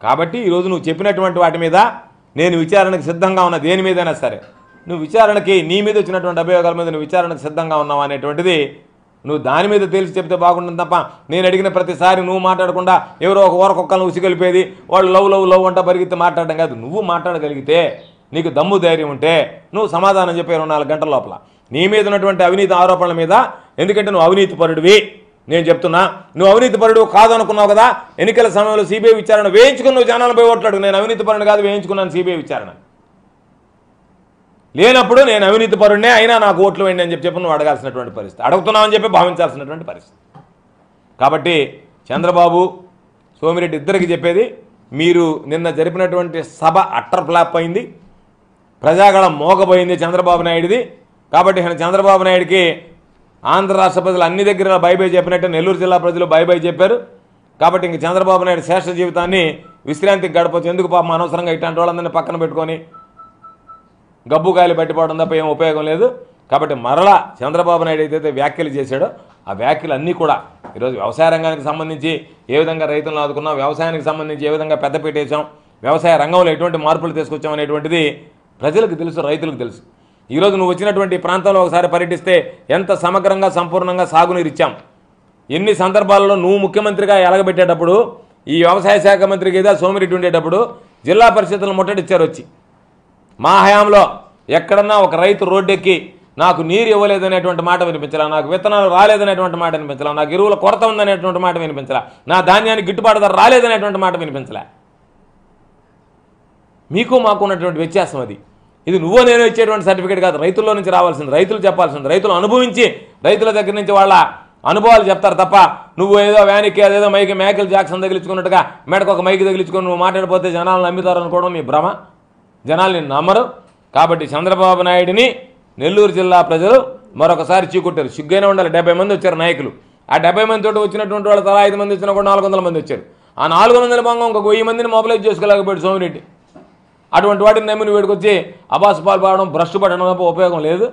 కాబట్టి ఈరోజు నువ్వు చెప్పినటువంటి వాటి మీద నేను విచారణకు సిద్ధంగా ఉన్నా. దేని మీదైనా సరే నువ్వు విచారణకి, నీ మీద వచ్చినటువంటి అభియోగాల మీద నువ్వు విచారణకు సిద్ధంగా ఉన్నావు అనేటువంటిది నువ్వు దాని మీద తేల్చి చెప్తే బాగుంటుంది తప్ప నేను అడిగిన ప్రతిసారి నువ్వు మాట్లాడకుండా ఎవరో ఒక ఓరకొక్కలను ఉసిగలిపేది వాళ్ళు లవ్ అంటా పరిగెత్తి మాట్లాడడం కాదు. నువ్వు మాట్లాడగలిగితే, నీకు దమ్ము ధైర్యం ఉంటే నువ్వు సమాధానం చెప్పే 24 గంటల లోపల నీ మీద ఉన్నటువంటి అవినీతి ఆరోపణల మీద. ఎందుకంటే నువ్వు అవినీతి పరుడివి, నేను చెప్తున్నా. నువ్వు అవినీతి పరుడు కాదనుకున్నావు కదా, ఎన్నికల సమయంలో సిబిఐ విచారణ వేయించుకుని నువ్వు జనాలను పోయి ఓట్లాడు. నేను అవినీతి పరుడు కాదు, వేయించుకున్నాను సిబిఐ విచారణ. లేనప్పుడు నేను అవినీతి పరుడినే, అయినా నాకు ఓట్లు వేయండి అని చెప్పి నువ్వు అడగాల్సినటువంటి పరిస్థితి, అడుగుతున్నావని చెప్పి భావించాల్సినటువంటి పరిస్థితి. కాబట్టి చంద్రబాబు, సోమిరెడ్డి ఇద్దరికి చెప్పేది, మీరు నిన్న జరిపినటువంటి సభ అట్టర్ ఫ్లాప్ అయింది, ప్రజాగళం మోగపోయింది చంద్రబాబు నాయుడిది. కాబట్టి చంద్రబాబు నాయుడికి ఆంధ్ర రాష్ట్ర ప్రజలు అన్ని దగ్గర బై చెప్పినట్టే నెల్లూరు జిల్లా ప్రజలు బై చెప్పారు. కాబట్టి ఇంక చంద్రబాబు నాయుడు శేష జీవితాన్ని విశ్రాంతికి గడపచ్చు. ఎందుకు పాపం అనవసరంగా ఇట్లాంటి వాళ్ళందరినీ పక్కన పెట్టుకొని గబ్బు కాయలు పట్టిపోవడం తప్ప ఏం ఉపయోగం లేదు. కాబట్టి మరలా చంద్రబాబు నాయుడు ఏదైతే వ్యాఖ్యలు చేశాడో ఆ వ్యాఖ్యలు అన్నీ కూడా ఈరోజు వ్యవసాయ రంగానికి సంబంధించి ఏ విధంగా రైతులను ఆదుకున్నాం, వ్యవసాయానికి సంబంధించి ఏ విధంగా పెద్దపీట వేసాం, వ్యవసాయ రంగంలో ఎటువంటి మార్పులు తీసుకొచ్చాం అనేటువంటిది ప్రజలకు తెలుసు, రైతులకు తెలుసు. ఈరోజు నువ్వు వచ్చినటువంటి ప్రాంతంలో ఒకసారి పర్యటిస్తే ఎంత సమగ్రంగా సంపూర్ణంగా సాగునీరు ఇచ్చాం. ఎన్ని సందర్భాలలో నువ్వు ముఖ్యమంత్రిగా ఎలగబెట్టేటప్పుడు, ఈ వ్యవసాయ శాఖ మంత్రికి ఏదో సోమిరెడ్డి ఉండేటప్పుడు జిల్లా పరిషత్తులను ముట్టడిచ్చారు వచ్చి. మా హయాంలో ఎక్కడన్నా ఒక రైతు రోడ్డెక్కి నాకు నీరు ఇవ్వలేదనేటువంటి మాట వినిపించలా, నాకు విత్తనాలు రాలేదనేటువంటి మాట వినిపించలా, నాకు ఎరువుల కొరత ఉందనేటువంటి మాట వినిపించలా, నా ధాన్యానికి గిట్టుబాటు ధర రాలేదనేటువంటి మాట వినిపించలే. మీకు మాకు ఉన్నటువంటి వ్యత్యాసం అది. ఇది నువ్వో నేను ఇచ్చేటువంటి సర్టిఫికేట్ కాదు, రైతుల్లో నుంచి రావాల్సింది, రైతులు చెప్పాల్సింది, రైతులు అనుభవించి రైతుల దగ్గర నుంచి వాళ్ళ అనుభవాలు చెప్తారు తప్ప నువ్వు ఏదో వ్యానికి అదేదో మైకి మైకేల్ జాక్సన్ తగిలించుకున్నట్టుగా మెడకు ఒక మైకి తగిలించుకొని నువ్వు మాట్లాడిపోతే జనాలు నమ్ముతారు అనుకోవడం మీ భ్రమ. జనాల్ని నమ్మరు. కాబట్టి చంద్రబాబు నాయుడిని నెల్లూరు జిల్లా ప్రజలు మరొకసారి చీకొట్టారు. సిగ్గైనా ఉండాలి. 70 మంది వచ్చారు నాయకులు. ఆ 70 మంది తోటి వచ్చినటువంటి వాళ్ళు తలా 5 మంది వచ్చినా కూడా 400 మంది వచ్చారు. ఆ 400 మంది ఇంకొక 1000 మందిని మొబిలైజ్ చేసుకోలేకపోయాడు సోమిరెడ్డి. అటువంటి వాటిని నమ్మిని వీడికొచ్చి అబాసు పాలు పాడడం, భ్రష్టు పడడం తప్ప ఉపయోగం లేదు.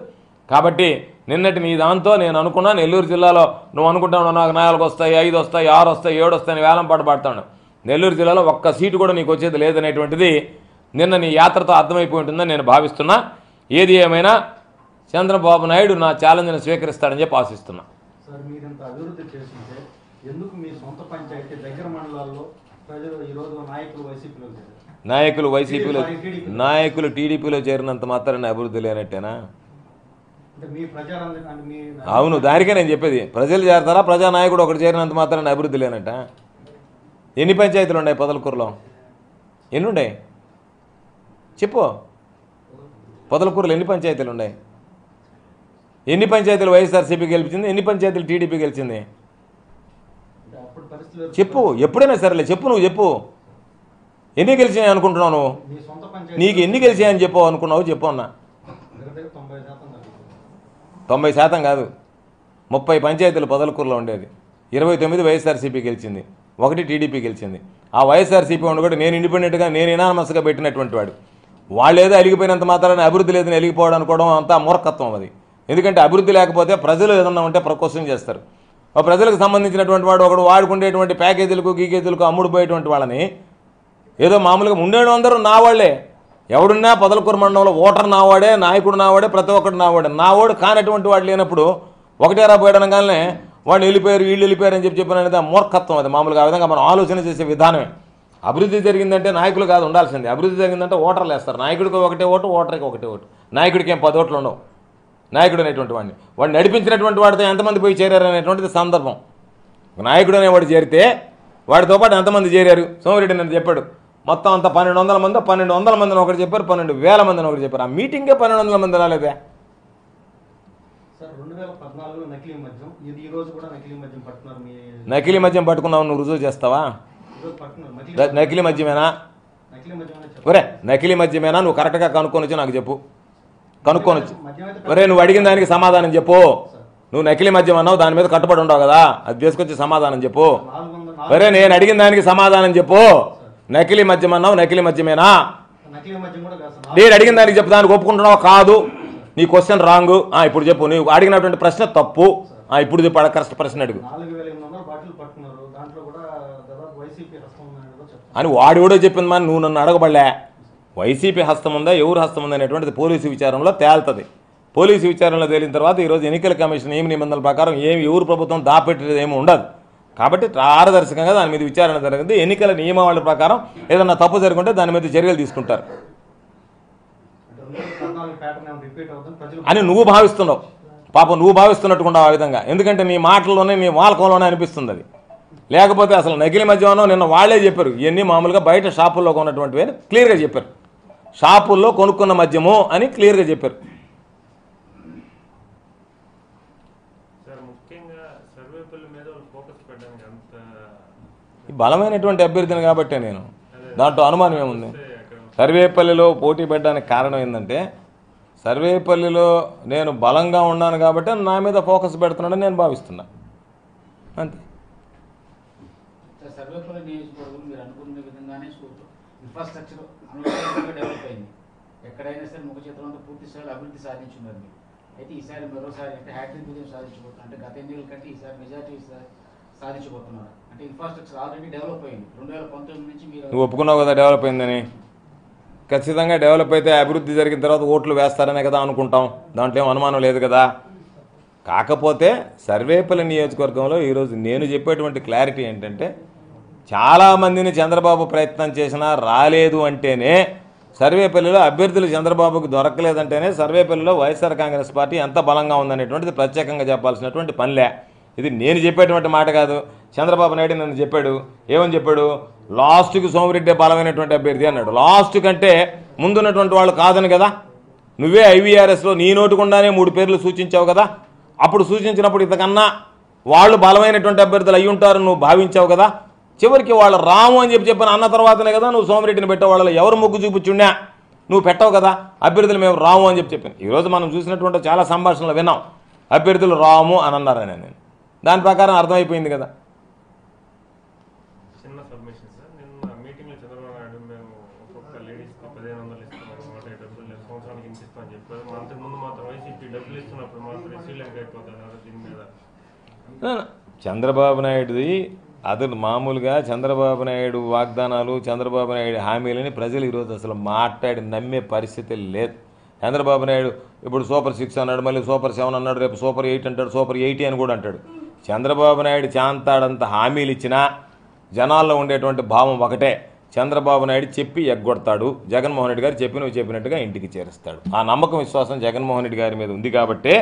కాబట్టి నిన్నటి నీ దాంతో నేను అనుకున్నా నెల్లూరు జిల్లాలో నువ్వు అనుకుంటావు నాకు 4 వస్తాయి, 5 వస్తాయి, 6 వస్తాయి, 7 వస్తాయని వేలం పాటు పాడుతాడు. నెల్లూరు జిల్లాలో ఒక్క సీటు కూడా నీకు వచ్చేది లేదనేటువంటిది నిన్న నీ యాత్రతో అర్థమైపోయి ఉంటుందని నేను భావిస్తున్నా. ఏది ఏమైనా చంద్రబాబు నాయుడు నా ఛాలెంజ్ని స్వీకరిస్తాడని చెప్పి ఆశిస్తున్నా. సార్, మీరంత అభివృద్ధి చేస్తుంటే ఎందుకు మీ సొంత పంచాయతీ దగ్గర మండలాల్లో ప్రజలు ఈరోజు నాయకులు టీడీపీలో చేరినంత మాత్రాన్ని అభివృద్ధి లేనట్టేనా? అవును, దానికే నేను చెప్పేది. ప్రజలు చేరతారా, ప్రజానాయకుడు ఒకటి చేరినంత మాత్రాన్ని అభివృద్ధి లేనట్ట? ఎన్ని పంచాయతీలు ఉన్నాయి పొదలకూరులో? ఎన్ని ఉన్నాయి చెప్పు. పొదలకూరులో ఎన్ని పంచాయతీలు ఉన్నాయి? ఎన్ని పంచాయతీలు వైఎస్ఆర్సీపీ గెలిచింది, ఎన్ని పంచాయతీలు టీడీపీ గెలిచింది చెప్పు. ఎప్పుడైనా సరేలే చెప్పు, నువ్వు చెప్పు. ఎన్ని గెలిచినాయి అనుకుంటున్నావు నువ్వు? నీకు ఎన్ని గెలిచాయని చెప్పు అనుకున్నావు చెప్పు అన్నా. 90% కాదు, 30 పంచాయతీలు పొదలకూరులో ఉండేది. 29 వైఎస్ఆర్సీపీ గెలిచింది, 1 టీడీపీ గెలిచింది. ఆ వైఎస్ఆర్సీపీ ఉండకూడదు, నేను ఇండిపెండెంట్గా నేను ఇనానమస్గా పెట్టినటువంటి వాడు. వాళ్ళు ఏదో అలిగిపోయినంత మాత్రాన్ని అభివృద్ధి లేదని అలిగిపోవడం అనుకోవడం అంతా మూర్ఖత్వం అది. ఎందుకంటే అభివృద్ధి లేకపోతే ప్రజలు ఏదన్నా ఉంటే ప్రకోసం చేస్తారు. ప్రజలకు సంబంధించినటువంటి వాడు ఒకడు వాడుకునేటువంటి ప్యాకేజీలకు గీకేజీలకు అమ్ముడుపోయేటువంటి వాళ్ళని ఏదో మామూలుగా ఉండేవాడు అందరూ నా వాళ్లే. ఎవడున్నా పొదలకూరు మండలంలో ఓటర్ నావాడే, నాయకుడు నావాడే, ప్రతి ఒక్కడు నావాడే. నావాడు కానటువంటి వాడు లేనప్పుడు ఒకటేరా పోయడంగానే వాడు వెళ్ళిపోయారు, వీళ్ళు వెళ్ళిపోయారు అని చెప్పినది మూర్ఖత్వం. అది మామూలుగా ఆ విధంగా మనం ఆలోచన చేసే విధానమే. అభివృద్ధి జరిగిందంటే నాయకులు కాదు ఉండాల్సింది, అభివృద్ధి జరిగిందంటే ఓటర్లు వేస్తారు. నాయకుడికి ఒకటే ఓటు, ఓటర్కి ఒకటే ఓటు. నాయకుడికి ఏం 10 ఓట్లు ఉండవు. నాయకుడు అనేటువంటి వాడిని నడిపించినటువంటి వాడితో ఎంతమంది పోయి చేరారు అనేటువంటిది సందర్భం. నాయకుడు అనేవాడు చేరితే వాడితో పాటు ఎంతమంది చేరారు? సోమిరెడ్డి నన్ను చెప్పాడు, మొత్తం అంతా 1200 మంది, 1200 మందిని ఒకటి చెప్పారు, 12,000 మందిని ఒకటి చెప్పారు. ఆ మీటింగే 1200 మంది రాలేదే. సార్ 2014లో నకిలీ మద్యం, ఇది ఈ రోజు కూడా నకిలీ మద్యం పట్టుకున్నారు. మీ నకిలీ మద్యం పట్టుకున్నావు, నువ్వు రుజువు చేస్తావా? ఈరోజు పట్టుకున్నారు. నకిలీ మద్యమేనా? నకిలీ మద్యం అనే ఒరే నకిలీ మద్యమేనా? నువ్వు కరెక్ట్గా కనుక్కొని వచ్చి నాకు చెప్పు. కనుక్కొని వచ్చి ఒరే నువ్వు అడిగిన దానికి సమాధానం చెప్పు. నువ్వు నకిలీ మద్యం అన్నావు, దాని మీద కట్టుబడి ఉండవు కదా, అది తీసుకొచ్చి సమాధానం చెప్పు. ఒరే నేను అడిగిన దానికి సమాధానం చెప్పు. నకిలీ మద్యం అన్నావు, నకిలీ మద్యమేనా? నకిలీ మద్యం కూడా కాదు సార్. నేను అడిగిన దానికి చెప్పు, దానికి ఒప్పుకుంటున్నావు కాదు, నీ క్వశ్చన్ రాంగ్. ఇప్పుడు చెప్పు, నువ్వు అడిగినటువంటి ప్రశ్న తప్పు. ఇప్పుడు చెప్పు, కరెక్ట్ ప్రశ్న అడుగు. 4,800 బాటిల్ పట్టుకున్నారు, దాంట్లో కూడా దాదాపు వైసీపీ హస్తం ఉందని కూడా చెప్తాను అని వాడు కూడా చెప్పింది. మరి నువ్వు నన్ను అడగబడలే. వైసీపీ హస్తం ఉందా, ఎవరు హస్తం ఉందా అనేటువంటిది పోలీసు విచారణలో తేలుతుంది. పోలీసు విచారణలో తేలిన తర్వాత ఈరోజు ఎన్నికల కమిషన్ నియమ నిబంధనల ప్రకారం ఎవరు ప్రభుత్వం దాపెట్టేది ఏమి ఉండదు. కాబట్టి పారదర్శకంగా దాని మీద విచారణ జరిగింది. ఎన్నికల నియమావళి ప్రకారం ఏదన్నా తప్పు జరుగుంటే దాని మీద చర్యలు తీసుకుంటారు అని నువ్వు భావిస్తున్నావు. పాపం నువ్వు భావిస్తున్నట్టుకుంటావు ఆ విధంగా. ఎందుకంటే నీ మాటల్లోనే, నీ వాలకంలోనే అనిపిస్తుంది అది. లేకపోతే అసలు నకిలీ మద్యం నిన్న వాళ్లే చెప్పారు. ఇవన్నీ మామూలుగా బయట షాపుల్లో కొన్నటువంటివి అని క్లియర్గా చెప్పారు. షాపుల్లో కొనుక్కున్న మద్యము అని క్లియర్గా చెప్పారు. బలమైనటువంటి అభ్యర్థిని కాబట్టే నేను, దాంట్లో అనుమానం ఏముంది? సర్వేపల్లిలో పోటీ పెట్టడానికి కారణం ఏంటంటే, సర్వేపల్లిలో నేను బలంగా ఉన్నాను కాబట్టి నా మీద ఫోకస్ పెడుతున్నాడని నేను భావిస్తున్నా, అంతే. సర్వేపల్లి నియోజకవర్గం మీరు అనుకున్న విధంగానే ఇన్ఫ్రాస్ట్రక్చర్ డెవలప్ అయింది. ఎక్కడైనా సరే ముఖ చిత్రంతో పూర్తి స్థాయిలో అభివృద్ధి సాధించున్నారు మీరు. అయితే ఈసారి మరోసారి అంటే హ్యాట్రిక్ విజయం సాధించబోతున్నారు. అంటే గత ఎన్నికల కంటే ఈసారి మెజార్టీ సాధించబోతున్నారు. అంటే ఇన్ఫ్రాస్ట్రక్చర్ ఆల్రెడీ డెవలప్ అయింది. 2019 నుంచి మీరు నువ్వు ఒప్పుకున్నావు కదా డెవలప్ అయిందని. ఖచ్చితంగా డెవలప్ అయితే అభివృద్ధి జరిగిన తర్వాత ఓట్లు వేస్తారనే కదా అనుకుంటాం, దాంట్లో ఏం అనుమానం లేదు కదా. కాకపోతే సర్వేపల్లి నియోజకవర్గంలో ఈరోజు నేను చెప్పేటువంటి క్లారిటీ ఏంటంటే, చాలామందిని చంద్రబాబు ప్రయత్నం చేసినా రాలేదు అంటేనే, సర్వేపల్లిలో అభ్యర్థులు చంద్రబాబుకు దొరకలేదంటేనే సర్వేపల్లిలో వైఎస్ఆర్ కాంగ్రెస్ పార్టీ ఎంత బలంగా ఉందనేటువంటిది ప్రత్యేకంగా చెప్పాల్సినటువంటి పనిలే. ఇది నేను చెప్పేటువంటి మాట కాదు. చంద్రబాబు నాయుడు నన్ను చెప్పాడు. ఏమని చెప్పాడు? లాస్ట్కి సోమిరెడ్డి బలమైనటువంటి అభ్యర్థి అన్నాడు. లాస్ట్ కంటే ముందున్నటువంటి వాళ్ళు కాదని కదా. నువ్వే ఐవీఆర్ఎస్లో నీ నోటుకుండానే 3 పేర్లు సూచించావు కదా. అప్పుడు సూచించినప్పుడు ఇంతకన్నా వాళ్ళు బలమైనటువంటి అభ్యర్థులు అయ్యి ఉంటారని నువ్వు భావించావు కదా. చివరికి వాళ్ళు రాము అని చెప్పిన అన్న తర్వాతనే కదా నువ్వు సోమిరెడ్డిని పెట్టే. వాళ్ళలో ఎవరు మొగ్గు చూపించున్నా నువ్వు పెట్టావు కదా. అభ్యర్థులు మేము రాము అని చెప్పాను. ఈరోజు మనం చూసినటువంటి చాలా సంభాషణలు విన్నాం. అభ్యర్థులు రాము అని అన్నారని నేను. దాని ప్రకారం అర్థమైపోయింది కదా. చిన్న సబ్మిషన్ సార్, నిన్న మీటింగ్లో చంద్రబాబు నాయుడు మేము ఒక్కొక్క లేడీస్కి 1500 ఇస్తామన్నమాట, డబ్బులు సంవత్సరానికి ఇంత ఇస్తామని చెప్పారు. అంతకుముందు మాత్రం వైసీపీ డబ్బులు ఇస్తున్నప్పుడు మాత్రం శ్రీలంక అయిపోతుంది కదా. దీని మీద చంద్రబాబు నాయుడుది అది మామూలుగా చంద్రబాబు నాయుడు వాగ్దానాలు, చంద్రబాబు నాయుడు హామీలని ప్రజలు ఈరోజు అసలు మాట్లాడి నమ్మే పరిస్థితి లేదు. చంద్రబాబు నాయుడు ఇప్పుడు సూపర్ 6 అన్నాడు, మళ్ళీ సూపర్ 7 అన్నాడు, రేపు సూపర్ 8 అంటాడు, సూపర్ 80 అని కూడా అంటాడు. చంద్రబాబు నాయుడు చాంతాడంత హామీలు ఇచ్చినా జనాల్లో ఉండేటువంటి భావం ఒకటే, చంద్రబాబు నాయుడు చెప్పి ఎగ్గొడతాడు, జగన్మోహన్ రెడ్డి గారు చెప్పినట్టుగా ఇంటికి చేరుస్తాడు. ఆ నమ్మకం విశ్వాసం జగన్మోహన్ రెడ్డి గారి మీద ఉంది కాబట్టే